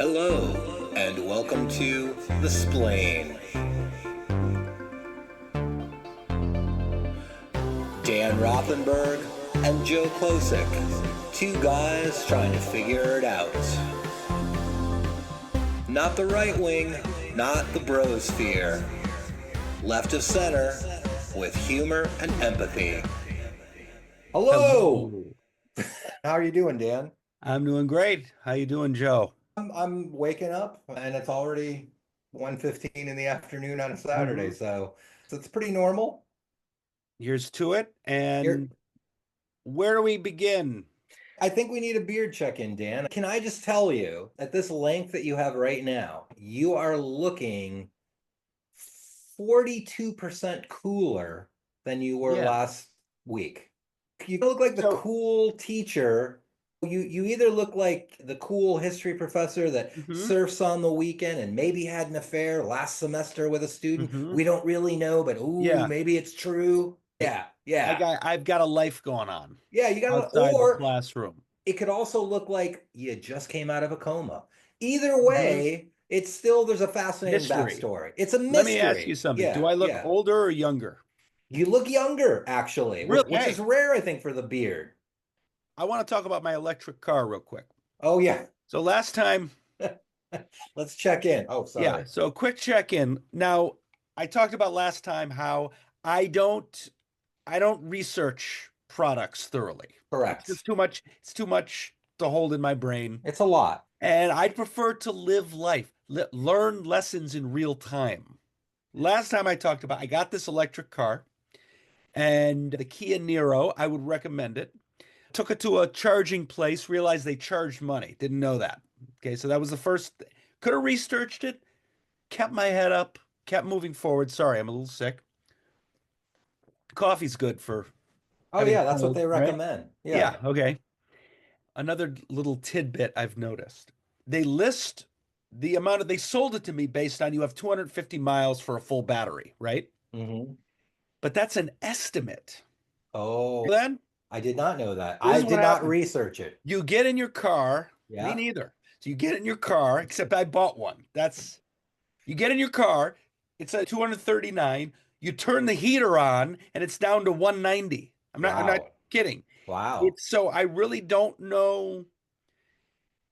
Hello, and welcome to the Splain. Dan Rothenberg and Joe Klosik, two guys trying to figure it out. Not the right wing, not the brosphere. Left of center, with humor and empathy. Hello! How are you doing, Dan? I'm doing great. How you doing, Joe? I'm waking up and it's already 1:15 in the afternoon on a Saturday, so it's pretty normal. Here's to it. Here, And where do we begin? I think we need a beard check-in, Dan. Can I just tell you, at this length that you have right now, you are looking 42% cooler than you were Yeah. last week. You look like the So, cool teacher. You either look like the cool history professor that hmm surfs on the weekend and maybe had an affair last semester with a student. hmm We don't really know, but ooh, Yeah. maybe it's true. Yeah, yeah. I've got a life going on Yeah, you got to, outside the or classroom. it could also look like you just came out of a coma. Either hmm way, it's still there's a fascinating Mystery. backstory. It's a Let me ask you mystery. something. Do Yeah, I look yeah. older or younger? You look younger, actually, Really? which is Hey, rare, I think, for the beard. I want to talk about my electric car real quick. Oh, yeah. So last time, Let's check in. Oh, yeah, sorry. so quick check-in. Now, I talked about last time how I don't I don't research products thoroughly. It's Correct. just too much. It's too much to hold in my brain. It's a lot. And I'd prefer to live life, learn lessons in real time. Last time I got this electric car and the Kia Niro, I would recommend it. Took it to a charging place, realized they charged money. Didn't know that. Okay, so that was the first. Could have researched it, kept my head up, kept moving forward. Sorry, I'm a little sick. Coffee's good for Oh, having a yeah, that's what cold, they right? recommend. Yeah, Yeah. okay. Another little tidbit I've noticed. They list the amount of they sold it to me based on you have 250 miles for a full battery, right? Hmm. But that's an estimate. Oh, Then I did not know that. this I is what did not happens. research it. You get in your car, me Yeah. neither. So you get in your car, except I bought one. That's you get in your car, it's at 239, you turn the heater on and it's down to 190. I'm not Wow. kidding. Wow. It's so I really don't know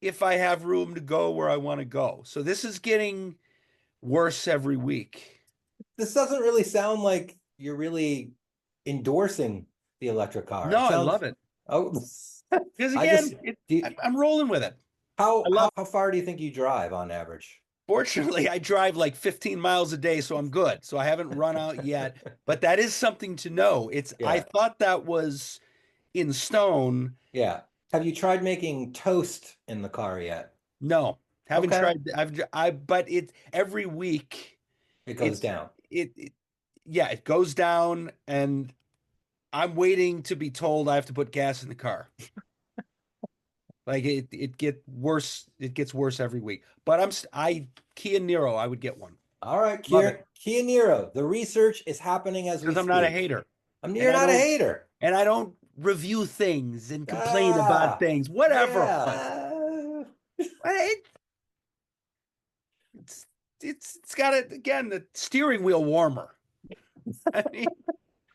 if I have room to go where I want to go. So this is getting worse every week. This doesn't really sound like you're really endorsing the electric car. No, It I sounds, love it oh, because I just, again, do you, I'm rolling with it. how, I love. how, how far do you think you drive on average? Fortunately, I drive like 15 miles a day, so I'm good. So I haven't run out yet. But that is something to know. It's I Yeah. thought that was in stone. Yeah. Have you tried making toast in the car yet? No, haven't Okay. tried. But it every week. It goes It's down. it yeah, it goes down, and I'm waiting to be told I have to put gas in the car. Like it gets worse every week. But I Kia Niro, I would get one. All right, Love it. Kia Niro. The research is happening as we Because I'm not a speak. hater. And You're I not a don't hater. and I don't review things and complain about Ah, things. Whatever. yeah. It, it's it's got it again, the steering wheel warmer. I mean,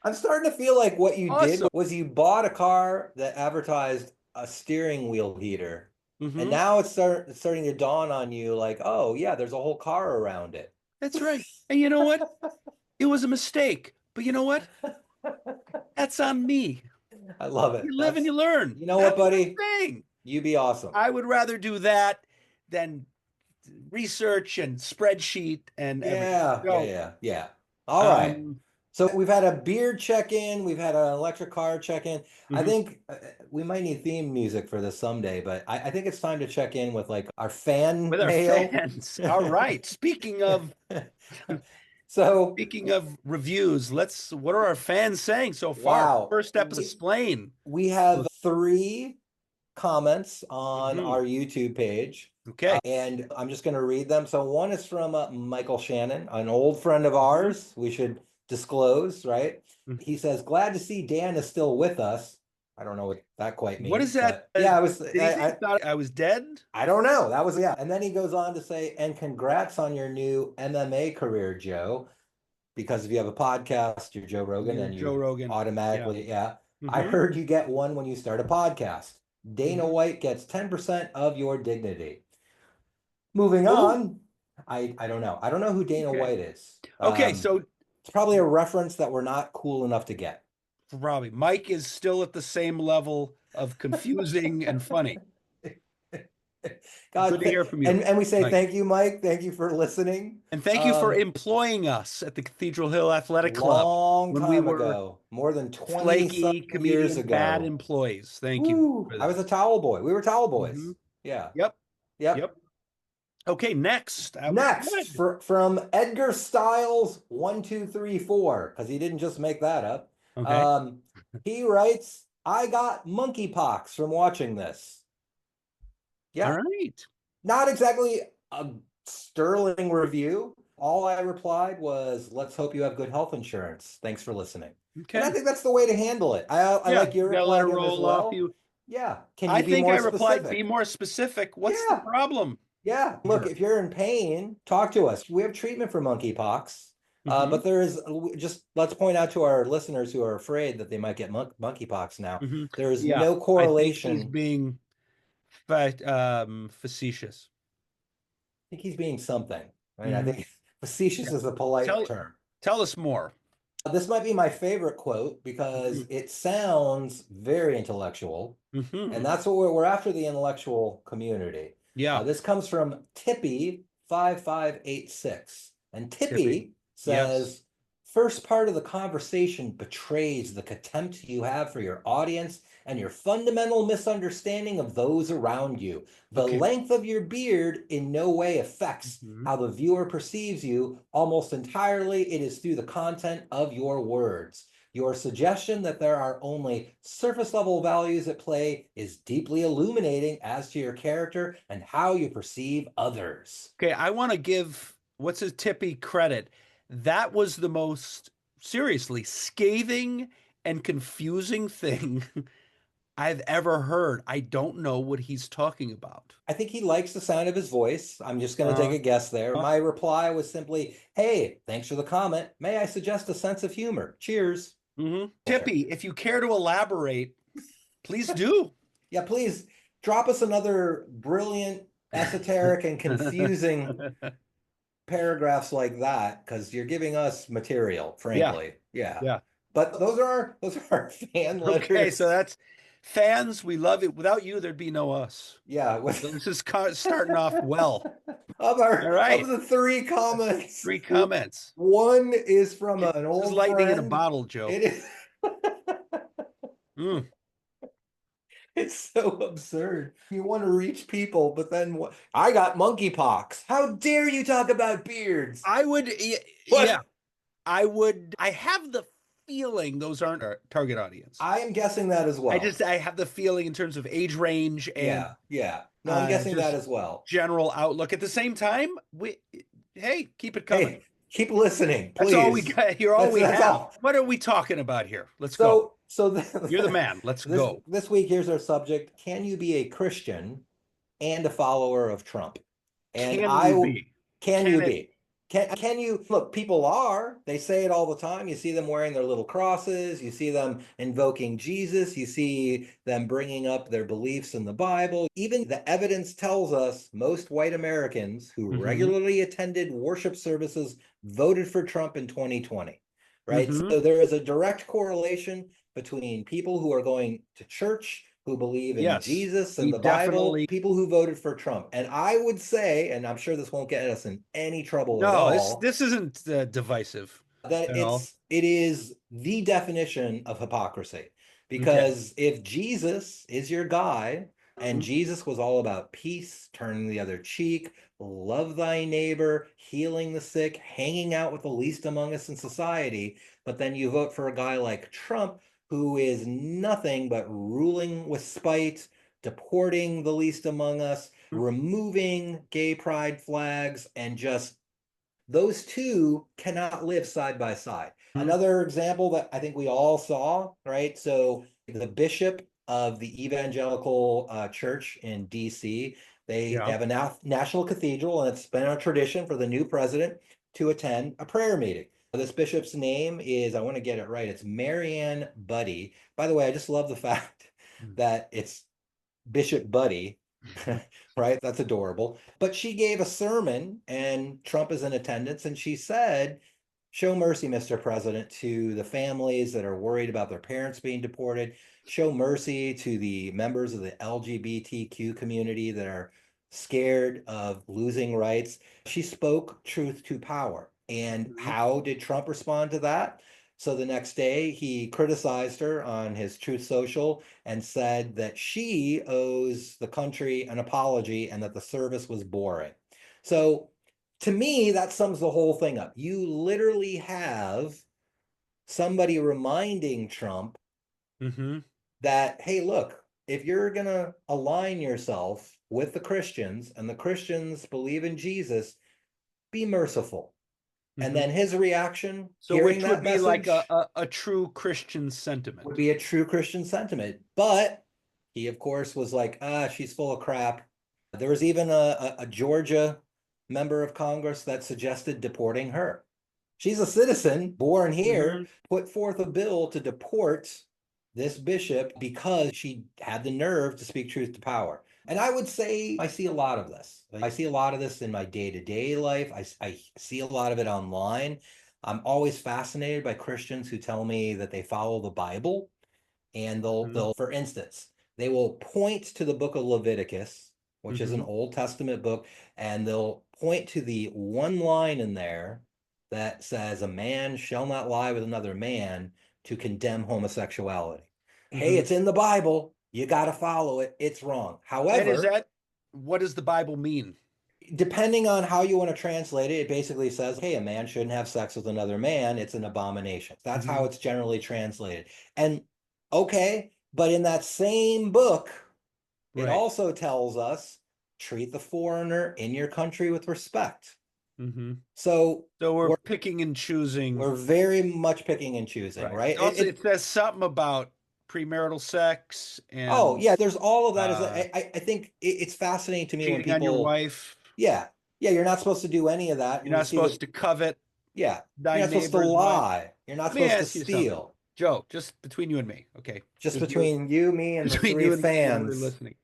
I'm starting to feel like what you did awesome. was you bought a car that advertised a steering wheel heater, and hmm now it's starting to dawn on you like, oh yeah, there's a whole car around it. That's right. And you know what? It was a mistake. But you know what? That's on me. I love it. You live and you learn. You know what, That's the buddy? thing. You be awesome. I would rather do that than research and spreadsheet and everything. Yeah, yeah, So, yeah, yeah. All right. um, So we've had a beard check-in, we've had an electric car check-in. I mhm. think we might need theme music for this someday, but I think it's time to check in with like our fan With our mail. fans. All right. So, Speaking of reviews, what are our fans saying so far? wow, First episode, Splain. we have three comments on Mhm. our YouTube page, Okay. and I'm just going to read them. So one is from Michael Shannon, an old friend of Mhm. ours. We should disclose, right? Mhm. He says, "Glad to see Dan is still with us. I don't know what that quite What is means, that? but yeah, I was. Did he say he thought I was dead? I don't know. That was, yeah. And then he goes on to say, and congrats on your new MMA career, Joe. Because if you have a podcast, you're Joe Rogan, You're and Joe you Rogan. Yeah. automatically, yeah. I Mm-hmm. heard you get one when you start a podcast. Dana Mm-hmm. White gets 10% of your dignity. Moving Oh, on, I don't know. I don't know who Dana okay. White is. Okay, so It's probably a reference that we're not cool enough to get. probably Mike is still at the same level of confusing and funny. Good God, to hear from you, and we say Mike. thank you, Mike. Thank you for listening. And thank you for employing us at the Cathedral Hill Athletic Club Long when we time were ago, more than 20 flaky something years comedian bad ago. employees. Thank you Woo! for I was that. a towel boy. We were towel Hmm. boys. Yeah. Yep. Yep. Yep. Okay, next. That was Next, good. from Edgar Styles 1234, because he didn't just make that up. Okay. He writes, I got monkeypox from watching this. All Yeah. right. Not exactly a sterling review. All I replied was, let's hope you have good health insurance. Thanks for listening. And I Okay. think that's the way to handle it. I Yeah, like your you gotta let reply it to him as roll off well. you. Yeah. Can I you be think I more replied, be specific? more specific. What's the Yeah. problem? Yeah. Look, Sure. if you're in pain, talk to us. We have treatment for monkeypox. Hmm. But there is just, let's point out to our listeners who are afraid that they might get monkeypox now. Hmm. There is Yeah, no I think he's correlation. being facetious. I think he's being something. I mean, I Hmm. think facetious Yeah. is a polite Tell term. tell us more. This might be my favorite quote because Hmm. it sounds very intellectual, and Hmm. that's what we're after, the intellectual community. Yeah, This comes from Tippy 5586, and Tippy. Tippy Yes. says, first part of the conversation betrays the contempt you have for your audience and your fundamental misunderstanding of those around you. The Okay. length of your beard in no way affects Hmm. how the viewer perceives you. Almost entirely, it is through the content of your words. Your suggestion that there are only surface level values at play is deeply illuminating as to your character and how you perceive others. Okay, I want to give what's his Tippy credit. That was the most seriously scathing and confusing thing I've ever heard. I don't know what he's talking about. I think he likes the sound of his voice. I'm just going to take Uh, a guess there. uh, My reply was simply, hey, thanks for the comment. May I suggest a sense of humor? Cheers. Tippy, if you care to elaborate, please do. Yeah, please drop us another brilliant, esoteric, and confusing paragraphs like that, because you're giving us material, Yeah, frankly. Yeah. yeah. But those are fan Okay, so letters. that's fans. We love it. Without you, there's be no us. Yeah. So this is starting off well. All Of right, the three comments, three comments. one is from This an is old lightning in a friend. bottle, Joe. It is Mm. it's so absurd. You want to reach people, but then what? I got monkeypox. How dare you talk about beards? I would, yeah, What? I would. I have the feeling those aren't our target audience. I am guessing that as well. I have the feeling in terms of age range and Yeah, yeah. No, I'm guessing that just as well. general outlook. At the same time, hey, keep it coming. Hey, keep listening, That's all we please. got. You're all we That's have. all. What are we talking about here? Let's go. So You're the man. Let's this go. this week, here's our subject: can you be a Christian and a follower of Trump? And Can we be? can Can you it? be? Can you look? People are. They say it all the time. You see them wearing their little crosses. You see them invoking Jesus. You see them bringing up their beliefs in the Bible. Even the evidence tells us most white Americans who Hmm. regularly attended worship services voted for Trump in 2020. Right. Hmm. So there is a direct correlation between people who are going to church, who believe in Yes, Jesus and we the Bible, definitely. people who voted for Trump. And I would say, and I'm sure this won't get us in any trouble at No, all, this isn't divisive that at all. it is the definition of hypocrisy. Okay. Because if Jesus is your guide, and Mhm. Jesus was all about peace, turning the other cheek, love thy neighbor, healing the sick, hanging out with the least among us in society, but then you vote for a guy like Trump, who is nothing but ruling with spite, deporting the least among us, removing gay pride flags, and just those two cannot live side by side. Mhm. Another example that I think we all saw, right? So The bishop of the evangelical church in DC, they Yeah. have a national cathedral, and it's been a tradition for the new president to attend a prayer meeting. This bishop's name is, I want to get it right, it's Marianne Buddy. By the way, I just love the fact that it's Bishop Buddy, right? That's adorable. But she gave a sermon, and Trump is in attendance, and she said, show mercy, Mr. President, to the families that are worried about their parents being deported. Show mercy to the members of the LGBTQ community that are scared of losing rights. She spoke truth to power. And Mhm. how did Trump respond to that? So the next day, he criticized her on his Truth Social and said that she owes the country an apology and that the service was boring. So to me, that sums the whole thing up. You literally have somebody reminding Trump Mhm. that, hey, look, if you're going to align yourself with the Christians and the Christians believe in Jesus, be merciful. And Mhm. then his reaction, So hearing which would that be like message, a true Christian would sentiment. be a true Christian sentiment. But he, of course, was like, she's full of crap. There was even a Georgia member of Congress that suggested deporting her. She's a citizen born here, Mhm. put forth a bill to deport this bishop because she had the nerve to speak truth to power. And I would say I see a lot of this. I see a lot of this in my day-to-day life. I see a lot of it online. I'm always fascinated by Christians who tell me that they follow the Bible, and Mhm. they'll for instance, they will point to the book of Leviticus, which is an Mhm. Old Testament book, and they'll point to the one line in there that says a man shall not lie with another man to condemn homosexuality. Hey, Mhm. it's in the Bible. You got to follow it. It's wrong. And is However, that what does the Bible mean? depending on how you want to translate it, it basically says, hey, a man shouldn't have sex with another man. It's an abomination. That's how Mhm. it's generally translated. And okay, but in that same book, it Right. also tells us treat the foreigner in your country with respect. Mhm. So So we're we're picking and choosing. we're very much picking and choosing, Right. right? It's also it says something about premarital sex Oh and yeah, there's all of that. Is uh I think it's fascinating to me when cheating on your people, wife. yeah, yeah, you're not supposed to do any of that, You're and you not see the, supposed to covet yeah, thy you're not supposed to neighbor's wife. lie. You're not Let me supposed to ask you something, steal. Joe, just between you and me, okay? Just Just you, between you, me, and the between three you and me and everybody fans. listening.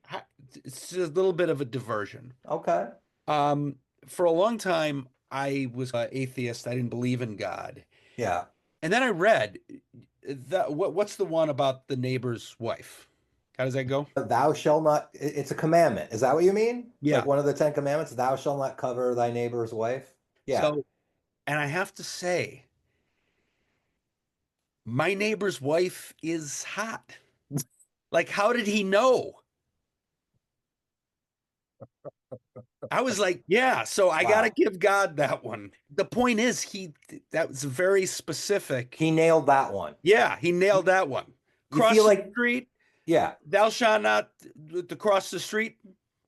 It's a little bit of a diversion. Okay. Um, for a long time, I was atheist. I didn't believe in God. Yeah. And then I read that what's the one about the neighbor's wife? How does that go? Thou shall not, it's a commandment. Is that what you mean? Like Yeah. one of the Ten Commandments, thou shall not cover thy neighbor's wife? Yeah. So, and I have to say, my neighbor's wife is hot. Like, how did he know? I was like, yeah, so I got to Wow. give God that one. The point is, that was very specific. He nailed that one. Yeah, he You, nailed that one. you feel Cross the like, street, yeah, thou shalt not the cross the street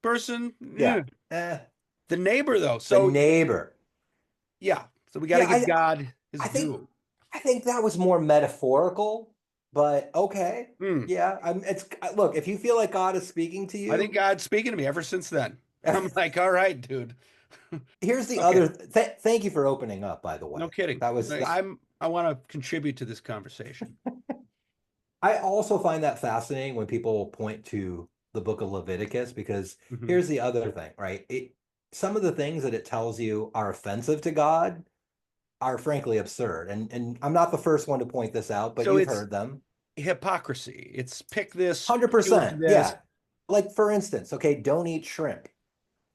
person. yeah. The neighbor, though. The So, neighbor. yeah, so we got to Yeah, give God I his think due. I think that was more metaphorical, but okay. Hmm. Yeah, it's look, if you feel like God is speaking to I think you, God's speaking to me ever since then. I'm like, all right, dude. here's the Okay, other thank you for opening up, by the no way. kidding. That was that, I want to contribute to this conversation. I also find that fascinating when people point to the book of Leviticus, because Mhm. here's the other thing, right? Some of the things that it tells you are offensive to God are frankly absurd. And I'm not the first one to point this out, but So you've it's heard them. hypocrisy. It's pick this, choose 100%. this. Yeah. Like for instance, okay, don't eat shrimp.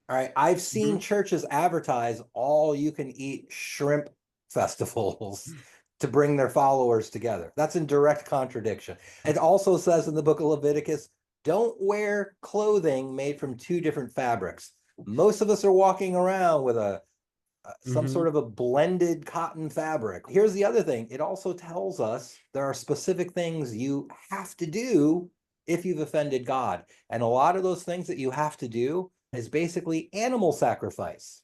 All right. I've seen Mhm. churches advertise all you can eat shrimp festivals to bring their followers together. That's in direct contradiction. It also says in the book of Leviticus, don't wear clothing made from two different fabrics. Most of us are walking around with some Mhm. sort of a blended cotton fabric. Here's the other thing. It also tells us there are specific things you have to do if you've offended God. And a lot of those things that you have to do is basically animal sacrifice.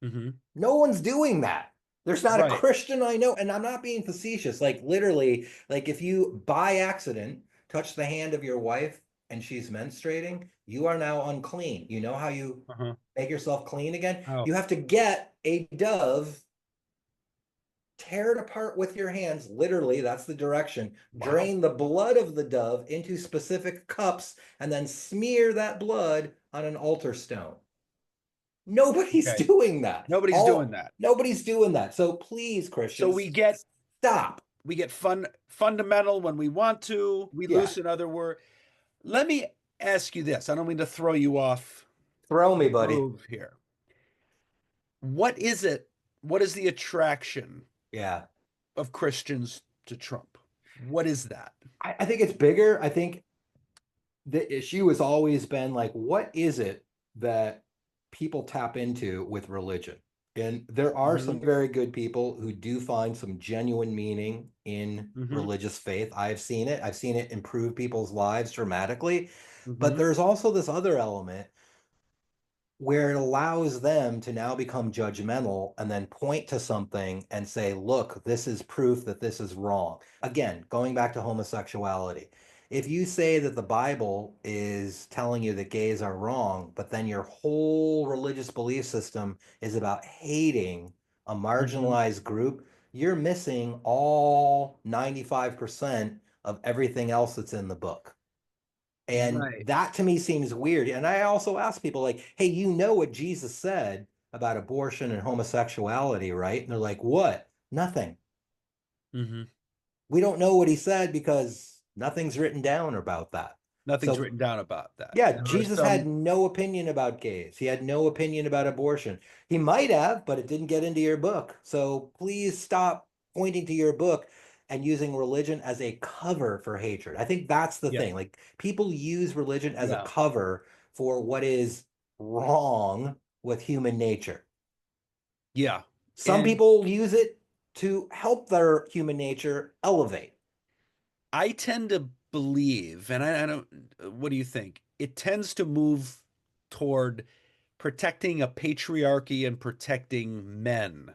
Mhm. No one's doing that. There's not a Right. Christian I know, and I'm not being facetious. Like literally, like if you by accident touch the hand of your wife and she's menstruating, you are now unclean. You know how you Uh-huh. make yourself clean again? Oh, You have to get a dove, tear it apart with your hands. Literally, that's the direction. wow. Drain the blood of the dove into specific cups and then smear that blood on an altar stone. Nobody's Okay. doing that. Nobody's doing All that. Nobody's doing that. So please, So we Christians, get stop. fundamental when we want to. We Yeah, loosen other word. Let me ask you this. I don't mean to throw you off throw me, buddy. groove here. What is it? What is the attraction Yeah. of Christians to Trump? What is that? I think it's bigger. I think the issue has always been like, what is it that people tap into with religion? And there are Hmm. some very good people who do find some genuine meaning in Hmm. religious faith. I've seen it. I've seen it improve people's lives dramatically. But Hmm. there's also this other element where it allows them to now become judgmental and then point to something and say, look, this is proof that this is wrong. Again, going back to homosexuality. If you say that the Bible is telling you that gays are wrong, but then your whole religious belief system is about hating a Hmm. marginalized group, you're missing all 95% of everything else that's in the book. And Right. that to me seems weird. And I also ask people, like, hey, you know what Jesus said about abortion and homosexuality, right? And they're like, what? Nothing. Hmm. We don't know what he said because nothing's written down about that. Nothing's So written down about that. yeah, There are Jesus had some, no opinion about gays. He had no opinion about abortion. He might have, but it didn't get into your book. So please stop pointing to your book and using religion as a cover for hatred. I think that's the yeah, thing. Like people use religion as a yeah, cover for what is wrong with human nature. yeah. Some And people use it to help their human nature elevate. I tend to believe, and I don't, what do you think? It tends to move toward protecting a patriarchy and protecting men,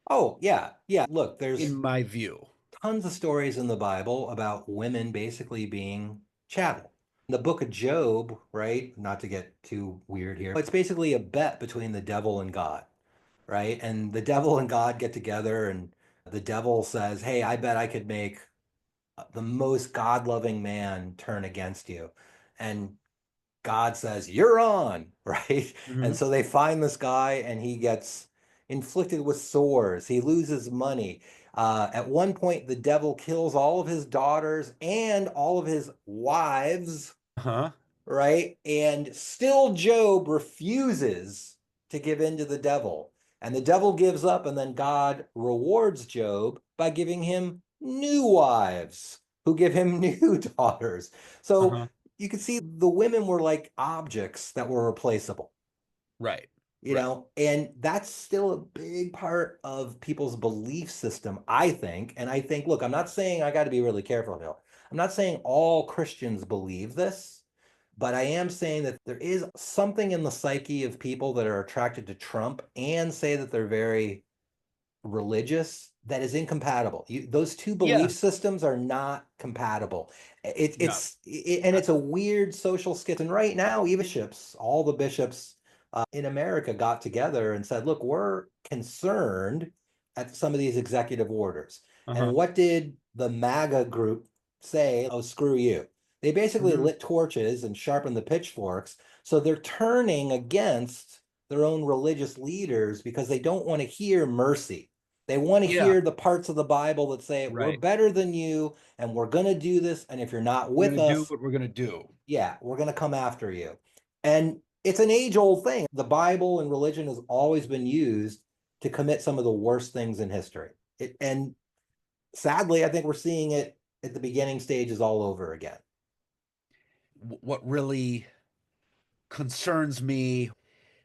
Oh, yeah. Yeah. Look, in there's my view. tons of stories in the Bible about women basically being chattel. In the book of Job, right? Not to get too weird here, it's basically a bet between the devil and God, right? And the devil and God get together, and the devil says, hey, I bet I could make the most God-loving man turn against you. And God says, you're on, right? And Hmm. so they find this guy and he gets inflicted with sores. He loses money. At one point, the devil kills all of his daughters and all of his wives, Huh? right? And still, Job refuses to give in to the devil. And the devil gives up, and then God rewards Job by giving him new wives who give him new daughters. So Uh-huh. you can see the women were like objects that were replaceable, Right. you Right. know, and that's still a big part of people's belief system, I think. And I think, look, I'm not saying I got to be really careful here. I'm not saying all Christians believe this, but I am saying that there is something in the psyche of people that are attracted to Trump and say that they're very religious that is incompatible. Those two belief Yeah. systems are not compatible. No. And Uh, it's a weird social schism. And right now, even bishops, all the bishops in America got together and said, "Look, we're concerned at some of these executive orders." And Uh-huh. what did the MAGA group say? Oh, screw you. They basically Hmm. lit torches and sharpened the pitchforks. So they're turning against their own religious leaders because they don't want to hear mercy. They want to Yeah. hear the parts of the Bible that say, we're Right. better than you and we're going to do this. And if you're not We're with gonna do us, what we're gonna do. yeah, we're going to come after you. And it's an age old thing. The Bible and religion has always been used to commit some of the worst things in history. And sadly, I think we're seeing it at the beginning stages all over again. What really concerns me,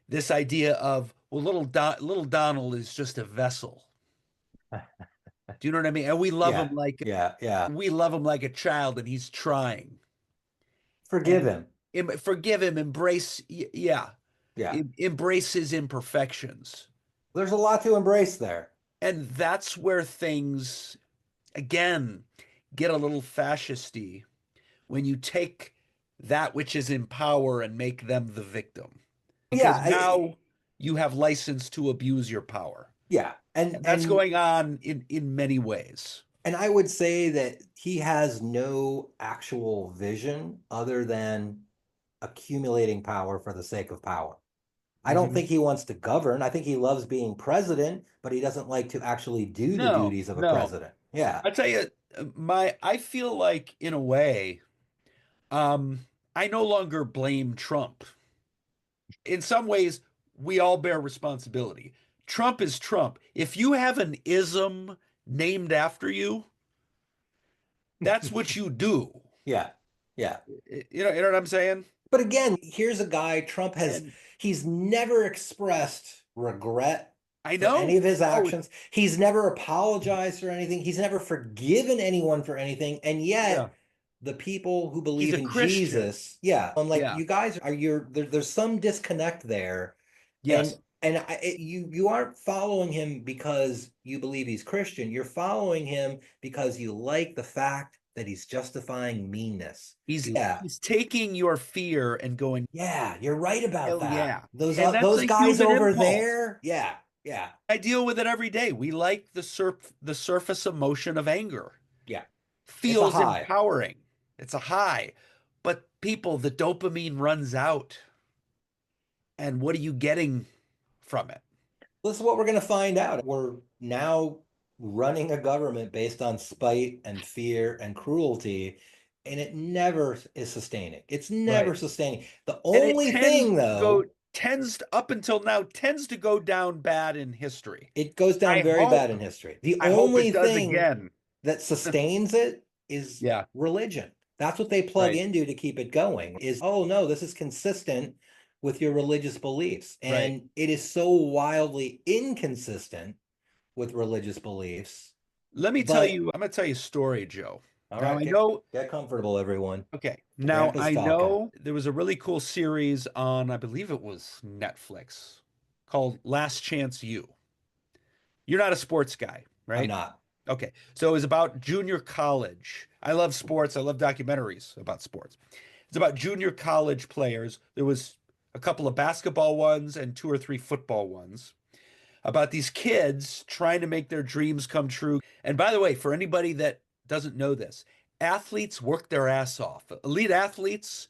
this idea of, well, little Donald is just a vessel. Do you know what I mean? And Yeah, yeah, yeah. we love him like a child, and he's trying. Forgive And him. forgive him, yeah, Yeah. embrace his imperfections. There's a lot to embrace there. And that's where things again get a little fascisty, when you take that which is in power and make them the victim. Yeah, Because now you have license to abuse your power. yeah, And that's going on in many ways. and I would say that he has no actual vision other than accumulating power for the sake of power. I don't Mhm. think he wants to govern. I think he loves being president, but he doesn't like to actually do the No, duties of a no. president. Yeah. I tell you, I feel like in a way, um, I no longer blame Trump. In some ways, we all bear responsibility. Trump is Trump. If you have an ism named after you, that's what you do. Yeah. Yeah. You know what I'm saying? But again, here's a guy, And he's never expressed regret I for any know. of his Oh, actions. He's never apologized for anything. He's never forgiven anyone for anything. And yeah. yet, the people who He's believe a in Christian. Jesus, yeah, I'm like, Yeah. you guys are there's some disconnect there. Yes. You aren't following him because you believe he's Christian. You're following him because you like the fact that he's justifying meanness. Yeah. He's taking your fear and going, Yeah, you're right about hell that. yeah. And that's Those a guys human over impulse. there. Yeah. Yeah. I deal with it every day. We like the surface emotion of anger. Yeah. It's a Feels high. empowering. It's a high. But people, the dopamine runs out. And what are you getting from it? This is what we're going to find out. We're now running a government based on spite and fear and cruelty, and it never is sustaining. It's never Right. sustaining. The And it only thing, though, tends to, up until now, tends to go down bad in history. it goes down I very bad hope, in history. The I hope only it does thing again. that sustains it is Yeah. religion. That's what they plug Right. into to keep it going. Is, oh no, this is consistent with your religious beliefs. Right. And it is so wildly inconsistent with religious beliefs. Let me tell But you, I'm going to tell you a story, Joe. all Now right, I know, get comfortable, everyone. okay. Now Grandpa's I talking. know there was a really cool series on, I believe it was Netflix called Last Chance U. You're not a sports guy, I'm right? not. Okay. So it was about junior college. I love sports. I love documentaries about sports. It's about junior college players. There was a couple of basketball ones and two or three football ones about these kids trying to make their dreams come true. And by the way, for anybody that doesn't know this, athletes work their ass off. Elite athletes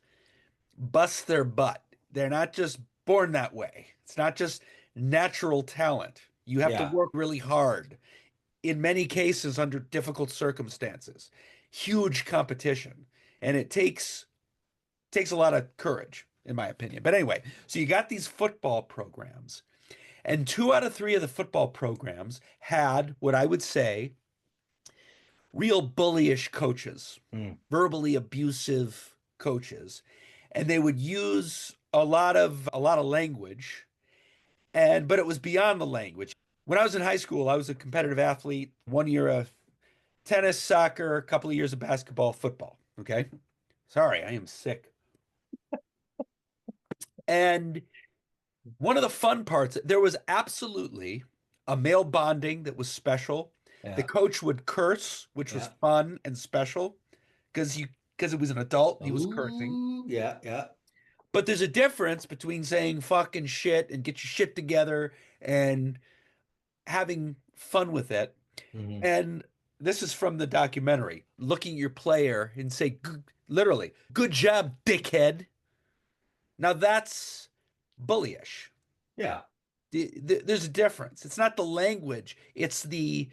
bust their butt. They're not just born that way. It's not just natural talent. You have to Yeah. work really hard, in many cases under difficult circumstances, huge competition, and it takes a lot of courage, in my opinion. But anyway, so you got these football programs, and two out of three of the football programs had what I would say real bullyish coaches, Mm. verbally abusive coaches, and they would use a lot of language, and but it was beyond the language. When I was in high school, I was a competitive athlete. 1 year of tennis, soccer, a couple of years of basketball, football. Okay. Sorry, I am sick. And one of the fun parts, there was absolutely a male bonding that was special. The Yeah. coach would curse, which was Yeah. fun and special because it was an adult and he was cursing. Ooh. Yeah. Yeah. But there's a difference between saying fucking shit and get your shit together and having fun with it. Hmm. And this is from the documentary, looking at your player and say, literally, good job, dickhead. Now that's bullyish. Yeah. There's a difference. It's not the language, it's the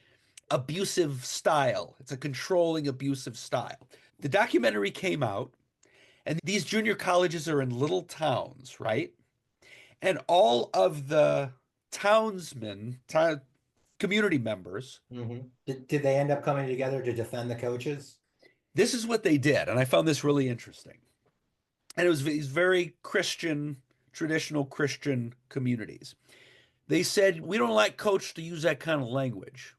abusive style. It's a controlling, abusive style. The documentary came out, and these junior colleges are in little towns, right? And all of the townsmen, community members, Did they end up coming together to defend the coaches? this is what they did. And I found this really interesting. And it was these very Christian, traditional Christian communities. They said, we don't like coach to use that kind of language.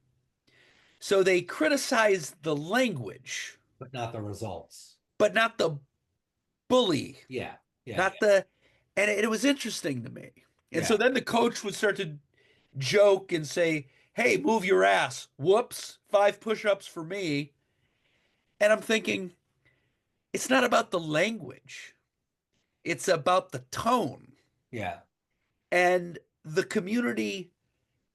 So they criticized the language, But not the results. but not the bully, Yeah. Yeah. not the, and it was interesting to me. And so Yeah. then the coach would start to joke and say, hey, move your ass. Whoops, 5 push ups for me. And I'm thinking, it's not about the language. It's about the tone. Yeah. And the community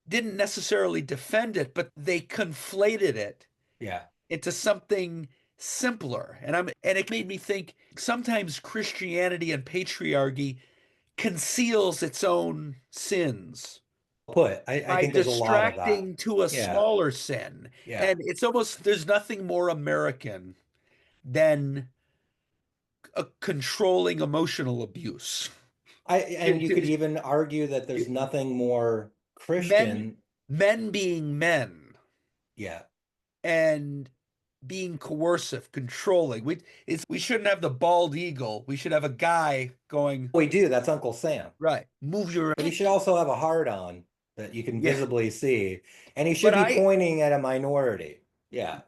didn't necessarily defend it, but they conflated it Yeah. into something simpler. And it made me think sometimes Christianity and patriarchy conceals its own sins I by think there's a lot of that. distracting to a Yeah. smaller sin. Yeah. And it's almost there's nothing more American than a controlling emotional abuse. And you could even argue that there's nothing more Men Christian. men being men Yeah. and being coercive, controlling. We shouldn't have the bald eagle. We should have a guy going, We do. That's Uncle Sam. right, move your But he should also have a heart on that you can yeah. visibly see. And he should But be I pointing at a minority. Yeah.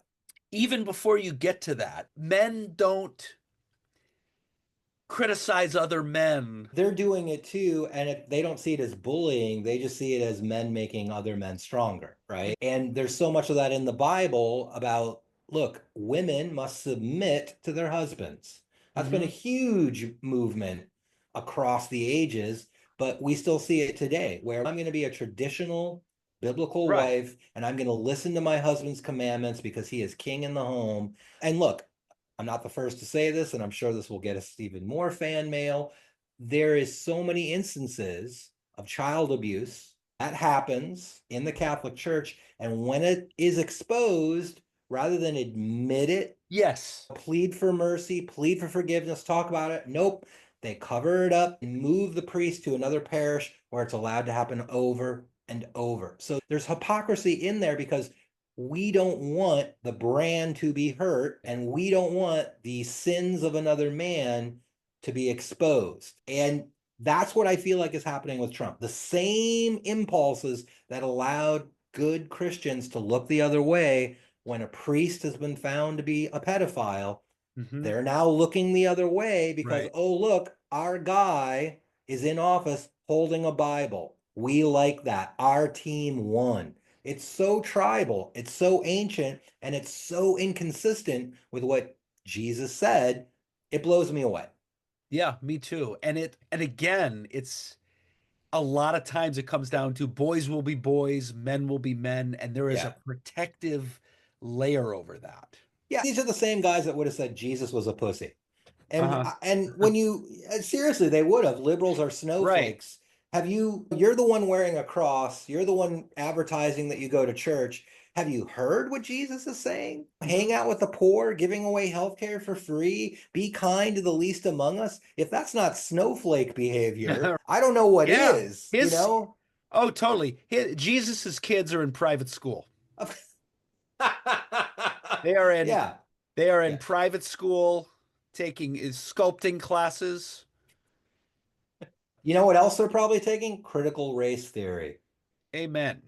even before you get to that, men don't criticize other men. They're doing it too, and they don't see it as bullying, they just see it as men making other men stronger, right? And there's so much of that in the Bible about, look, women must submit to their husbands. That's been a Hmm. huge movement across the ages, but we still see it today where I'm going to be a traditional biblical Right. wife and I'm going to listen to my husband's commandments because he is king in the home. And look, I'm not the first to say this, and I'm sure this will get us even more fan mail. There is so many instances of child abuse that happens in the Catholic Church, and when it is exposed, rather than admit it, Yes. plead for mercy, plead for forgiveness, talk about it. Nope. They cover it up and move the priest to another parish where it's allowed to happen over and over. So there's hypocrisy in there because we don't want the brand to be hurt and we don't want the sins of another man to be exposed. And that's what I feel like is happening with Trump. The same impulses that allowed good Christians to look the other way when a priest has been found to be a pedophile, Hmm. they're now looking the other way because, Right. oh, look, our guy is in office holding a Bible. We like that. Our team won. It's so tribal, it's so ancient, and it's so inconsistent with what Jesus said. It blows me away. Yeah, me too. And again, it's a lot of times it comes down to boys will be boys, men will be men, and there is a Yeah. protective layer over that. Yeah, these are the same guys that would have said Jesus was a pussy. Uh-huh. And when you seriously, they would have. Liberals are Right. snowflakes. Have you? You're the one wearing a cross. You're the one advertising that you go to church. Have you heard what Jesus is saying? Hang Hmm. out with the poor, giving away healthcare for free, be kind to the least among us. If that's not snowflake behavior, I don't know what Yeah. is, you His know? Oh, totally. Jesus's kids are in private school. They are in Yeah. they are in Yeah. private school taking sculpting classes. You know what else they're probably taking? Critical race theory. Amen.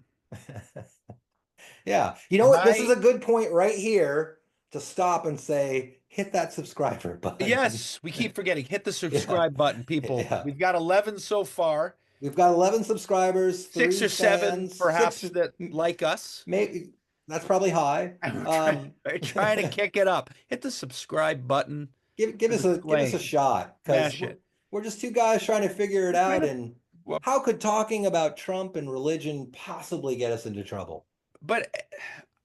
Yeah. You know what? This is My a good point right here to stop and say, hit that subscriber button. Yes, we keep forgetting. Hit the Yeah. subscribe button, people. Yeah. We've got 11 so far. We've got 11 subscribers, Six three or seven, fans, six, perhaps, that like us. maybe that's probably high. And Um, we're trying to kick it up. Hit the subscribe button give for us the a Splain. shot because Smash it. we're just two guys trying to figure it We're trying out. to, And well, how could talking about Trump and religion possibly get us into trouble? but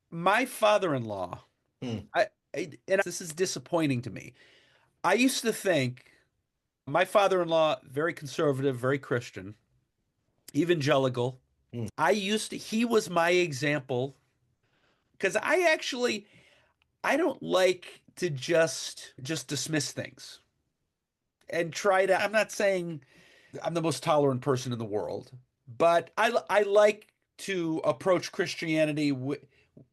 my father-in-law, Hmm, and this is disappointing to me. I used to think my father-in-law, very conservative, very Christian, evangelical. hmm. He was my example because I don't like to just dismiss things and try to. I'm not saying I'm the most tolerant person in the world, but I like to approach Christianity with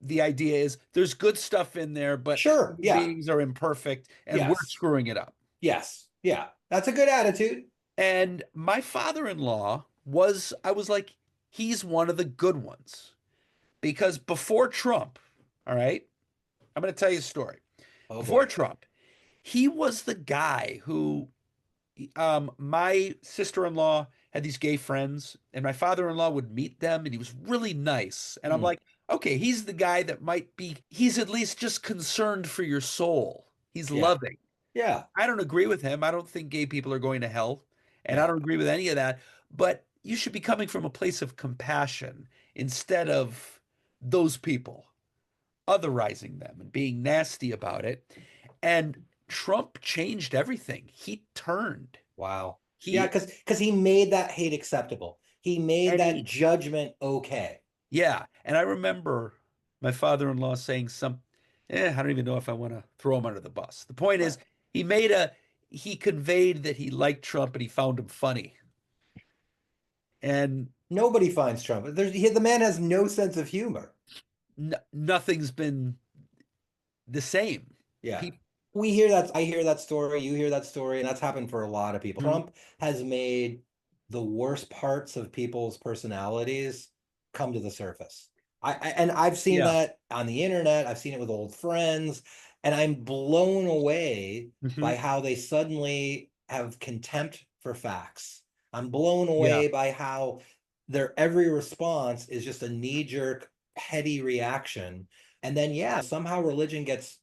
the idea is there's good stuff in there, but Sure. human Yeah. beings are imperfect and we're Yes. screwing it up. Yes. Yeah. That's a good attitude. And my father-in-law I was like, he's one of the good ones because before Trump, all right, I'm going to tell you a story. Oh Before boy. Trump, he was the guy who my sister-in-law had these gay friends and my father-in-law would meet them and he was really nice. And I'm Hmm. like, okay, he's the guy that he's at least just concerned for your soul. He's Yeah. loving. Yeah. I don't agree with him. I don't think gay people are going to hell, and I Yeah. don't agree with any of that. But you should be coming from a place of compassion instead of those people, otherizing them and being nasty about it. And Trump changed everything. He turned. Wow. Yeah, He because he made that hate acceptable. He made and that he judgment okay. Yeah, and I remember my father-in-law saying I don't even know if I want to throw him under the bus. The point is, Right. he made a he conveyed that he liked Trump and he found him funny. And Nobody finds Trump. The man has no sense of humor. nothing's been the same. Yeah. People, We hear that. I hear that story. You hear that story. And that's happened for a lot of people. Mhm. Trump has made the worst parts of people's personalities come to the surface. And I've seen Yeah. that on the internet. I've seen it with old friends. And I'm blown away Hmm. by how they suddenly have contempt for facts. I'm blown Yeah. away by how their every response is just a knee-jerk, petty reaction. And then, yeah, somehow religion gets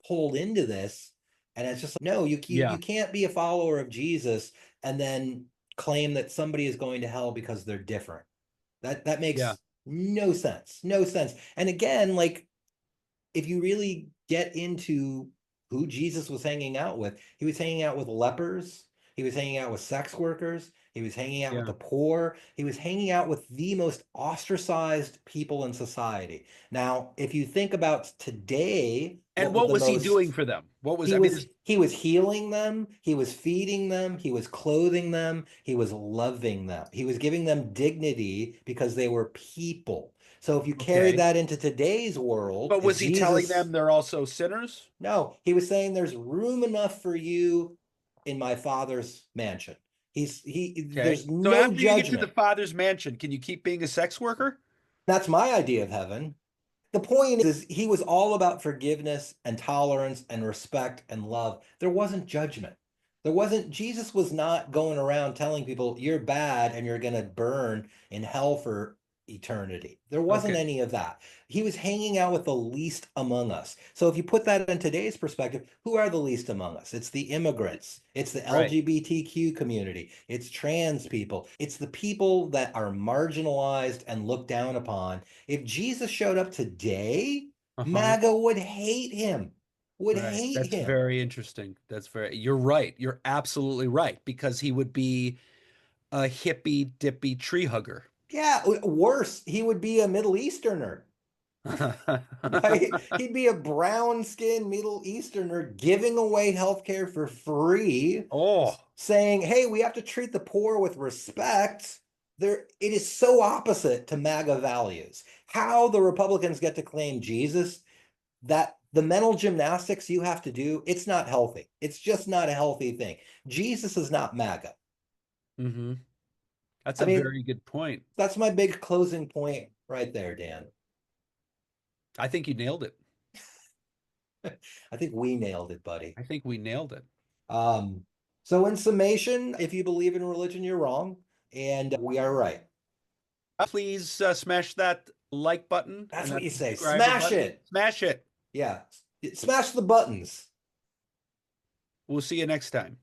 pulled into this, and it's just like, no, you Yeah. can't be a follower of Jesus and then claim that somebody is going to hell because they're different. That Yeah. makes no sense. No sense. And again, like, if you really get into who Jesus was hanging out with, he was hanging out with lepers, he was hanging out with sex workers, he was hanging out with Yeah. the poor, he was hanging out with the most ostracized people in society. Now, if you think about today, And what was what the was he doing most for them? What was he I mean, was he was healing them, he was feeding them, he was clothing them, he was loving them. He was giving them dignity because they were people. So if you carry okay. that into today's world, But if was he telling them Jesus, they're also sinners? no, he was saying there's room enough for you in my father's mansion. Okay. There's So no after you get to the judgment. father's mansion, can you keep being a sex worker? That's my idea of heaven. The point is, he was all about forgiveness and tolerance and respect and love. There wasn't judgment. Jesus was not going around telling people you're bad and you're going to burn in hell for eternity. There wasn't Okay. any of that. He was hanging out with the least among us. So if you put that in today's perspective, who are the least among us? It's the immigrants, it's the Right. LGBTQ community, it's trans people, it's the people that are marginalized and looked down upon. If Jesus showed up today, Uh-huh. MAGA would hate him, would Right. hate That's him. very interesting. You're right. You're absolutely right because he would be a hippy dippy tree hugger. Yeah, worse, he would be a Middle Easterner, right? He'd be a brown skinned Middle Easterner giving away healthcare for free, Oh, saying, hey, we have to treat the poor with respect. It is so opposite to MAGA values. How the Republicans get to claim Jesus, that the mental gymnastics you have to do, it's not healthy. It's just not a healthy thing. Jesus is not MAGA. hmm. That's I a mean, very good point. that's my big closing point right there, Dan. I think you nailed it. I think we nailed it, buddy. I think we nailed it. Um, so, in summation, if you believe in religion, you're wrong, and we are right. Please smash that like button That's and what that you say. subscriber Smash button. it. Smash it. Yeah. Smash the buttons. We'll see you next time.